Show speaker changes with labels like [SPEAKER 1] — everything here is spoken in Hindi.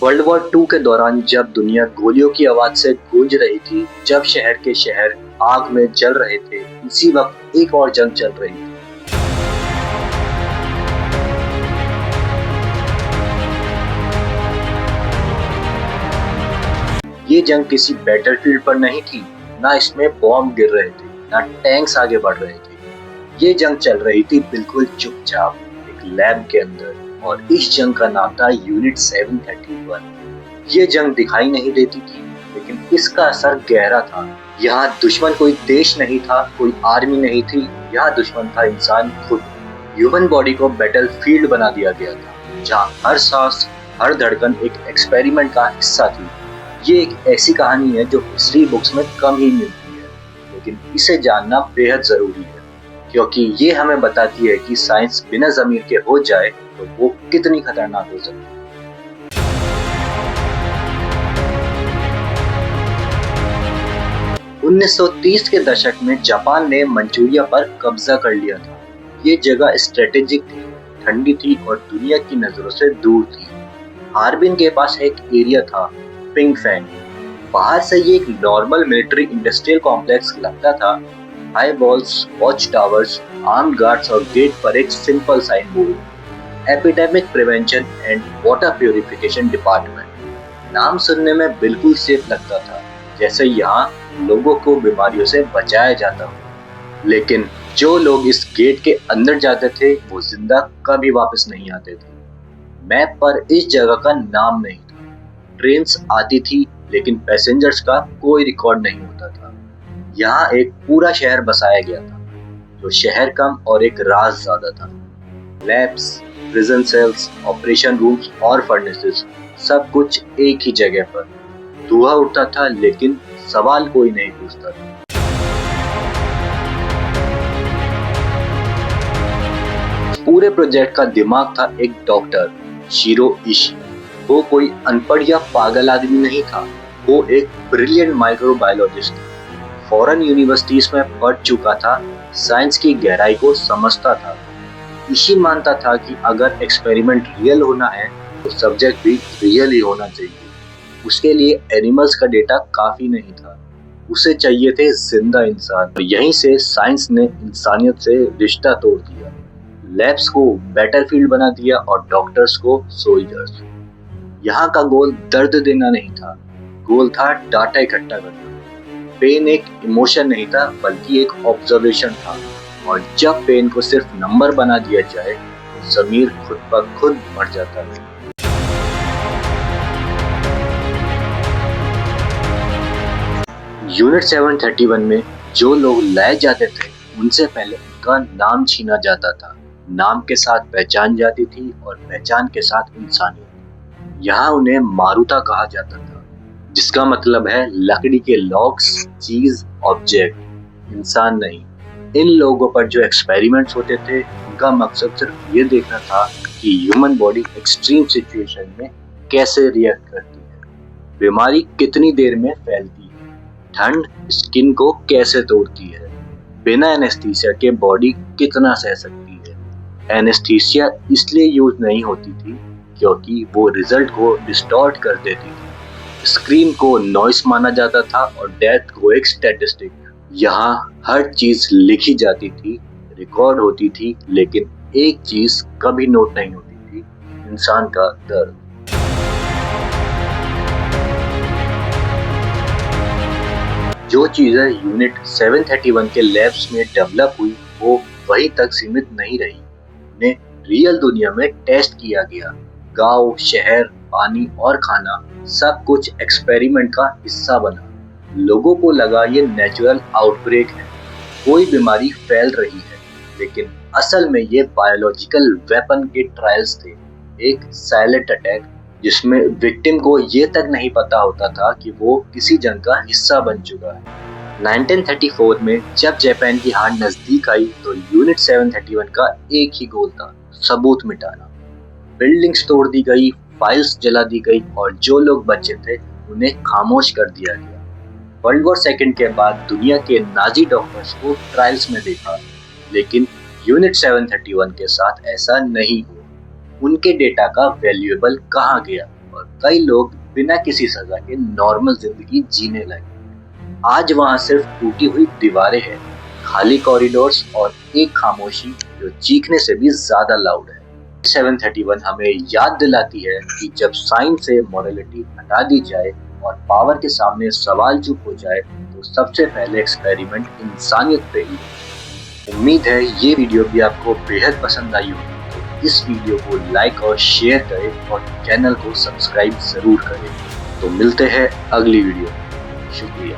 [SPEAKER 1] वर्ल्ड वॉर टू के दौरान जब दुनिया गोलियों की आवाज से गूंज रही थी, जब शहर के शहर आग में जल रहे थे, इसी वक्त एक और जंग चल रही थी। ये जंग किसी बैटलफील्ड पर नहीं थी, ना इसमें बॉम्ब गिर रहे थे, ना टैंक्स आगे बढ़ रहे थे। ये जंग चल रही थी बिल्कुल चुपचाप एक लैब के अंदर, और इस जंग का नाम था यूनिट 731। ये जंग दिखाई नहीं देती थी, लेकिन इसका असर गहरा था। यहाँ दुश्मन कोई देश नहीं था, कोई आर्मी नहीं थी, यहाँ दुश्मन था इंसान खुद। ह्यूमन बॉडी को बैटल फील्ड बना दिया गया था, जहाँ हर सांस, हर धड़कन एक एक्सपेरिमेंट का हिस्सा थी। ये एक ऐसी कहानी है जो हिस्ट्री बुक्स में कम ही मिलती है, लेकिन इसे जानना बेहद जरूरी है, क्योंकि ये हमें बताती है कि साइंस बिना ज़मीर के हो जाए तो वो कितनी खतरनाक हो सकती है। 1930 के दशक में जापान ने मंचूरिया पर कब्जा कर लिया था। ये जगह स्ट्रेटेजिक थी, ठंडी थी और दुनिया की नजरों से दूर थी। हार्बिन के पास एक एरिया था, पिंगफैंग। बाहर से ये एक नॉर्मल मिलिट्री इंडस्ट्रियल कॉम्प्लेक्स लगता था। High walls, watch towers, armed guards और गेट पर एक simple sign board, epidemic prevention and water purification department. नाम सुनने में बिल्कुल सेफ लगता था, जैसे यहाँ लोगों को बीमारियों से बचाया जाता हो। लेकिन जो लोग इस गेट के अंदर जाते थे वो जिंदा कभी वापस नहीं आते थे। मैप पर इस जगह का नाम नहीं था। ट्रेन्स आती थी, लेकिन पैसेंजर्स का कोई रिकॉर्ड नहीं होता था। यहाँ एक पूरा शहर बसाया गया था, जो शहर कम और एक राज ज्यादा था। Labs, prison cells, operation rooms और फर्नेसेस, सब कुछ एक ही जगह पर। धुआं उठता था, लेकिन सवाल कोई नहीं पूछता था। पूरे प्रोजेक्ट का दिमाग था एक डॉक्टर, शिरो इशी। वो कोई अनपढ़ या पागल आदमी नहीं था, वो एक ब्रिलियंट माइक्रोबायोलॉजिस्ट था। फॉरेन यूनिवर्सिटीज में पढ़ चुका था, साइंस की गहराई को समझता था। इशी मानता था कि अगर एक्सपेरिमेंट रियल होना है तो सब्जेक्ट भी रियल ही होना चाहिए। उसके लिए एनिमल्स का डेटा काफी नहीं था, उसे चाहिए थे जिंदा इंसान। और यहीं से साइंस ने इंसानियत से रिश्ता तोड़ दिया। लैब्स को बैटलफील्ड बना दिया और डॉक्टर्स को सोल्जर्स। यहाँ का गोल दर्द देना नहीं था, गोल था डाटा इकट्ठा करना। पेन एक इमोशन नहीं था, बल्कि एक ऑब्जर्वेशन था। और जब पेन को सिर्फ नंबर बना दिया जाए तो ज़मीर खुद ब खुद मर जाता है। यूनिट 731 में जो लोग लाए जाते थे, उनसे पहले उनका नाम छीना जाता था। नाम के साथ पहचान जाती थी और पहचान के साथ इंसानियत। यहाँ उन्हें मारुता कहा जाता था, जिसका मतलब है लकड़ी के लॉक्स, चीज, ऑब्जेक्ट, इंसान नहीं। इन लोगों पर जो एक्सपेरिमेंट्स होते थे, उनका मकसद सिर्फ ये देखना था कि ह्यूमन बॉडी एक्सट्रीम सिचुएशन में कैसे रिएक्ट करती है, बीमारी कितनी देर में फैलती है, ठंड स्किन को कैसे तोड़ती है, बिना एनेस्थीसिया के बॉडी कितना सह सकती है। एनेस्थीसिया इसलिए यूज नहीं होती थी क्योंकि वो रिजल्ट को डिस्टॉर्ट कर देती थी। स्क्रीन को नॉइस माना जाता था और डेथ को एक स्टैटिस्टिक। यहाँ हर चीज लिखी जाती थी, रिकॉर्ड होती थी, लेकिन एक चीज कभी नोट नहीं होती थी, इंसान का दर्द। जो चीजें यूनिट 731 के लैब्स में डेवलप हुई, वो वहीं तक सीमित नहीं रही। उन्हें रियल दुनिया में टेस्ट किया गया। गांव, शहर, पानी और खाना, सब कुछ एक्सपेरिमेंट का हिस्सा बना। लोगों को लगा ये नेचुरल आउटब्रेक है, कोई बीमारी फैल रही है, लेकिन असल में ये बायोलॉजिकल वेपन के ट्रायल्स थे। एक साइलेंट अटैक जिसमें विक्टिम को ये तक नहीं पता होता था कि वो किसी जंग का हिस्सा बन चुका है। 1934 में जब जापान की हार नजदीक आई तो यूनिट 731 का एक ही गोल था, सबूत मिटाना। बिल्डिंग्स तोड़ दी गई, फाइल्स जला दी गई और जो लोग बचे थे उन्हें खामोश कर दिया गया। वर्ल्ड वॉर सेकंड के बाद दुनिया के नाजी डॉक्टर्स को ट्रायल्स में देखा, लेकिन यूनिट 731 के साथ ऐसा नहीं हुआ। उनके डेटा का वैल्यूएबल कहाँ गया? और कई लोग बिना किसी सजा के नॉर्मल जिंदगी जीने लगे। आज वहाँ सिर्फ टूटी हुई दीवारें हैं, खाली कॉरिडोर्स और एक खामोशी जो चीखने से भी ज्यादा लाउड है। 731 हमें याद दिलाती है कि जब साइंस से मोरालिटी हटा दी जाए और पावर के सामने सवाल चुप हो जाए तो सबसे पहले एक्सपेरिमेंट इंसानियत पे ही। उम्मीद है ये वीडियो भी आपको बेहद पसंद आई होगी, तो इस वीडियो को लाइक और शेयर करें और चैनल को सब्सक्राइब जरूर करें। तो मिलते हैं अगली वीडियो में। शुक्रिया।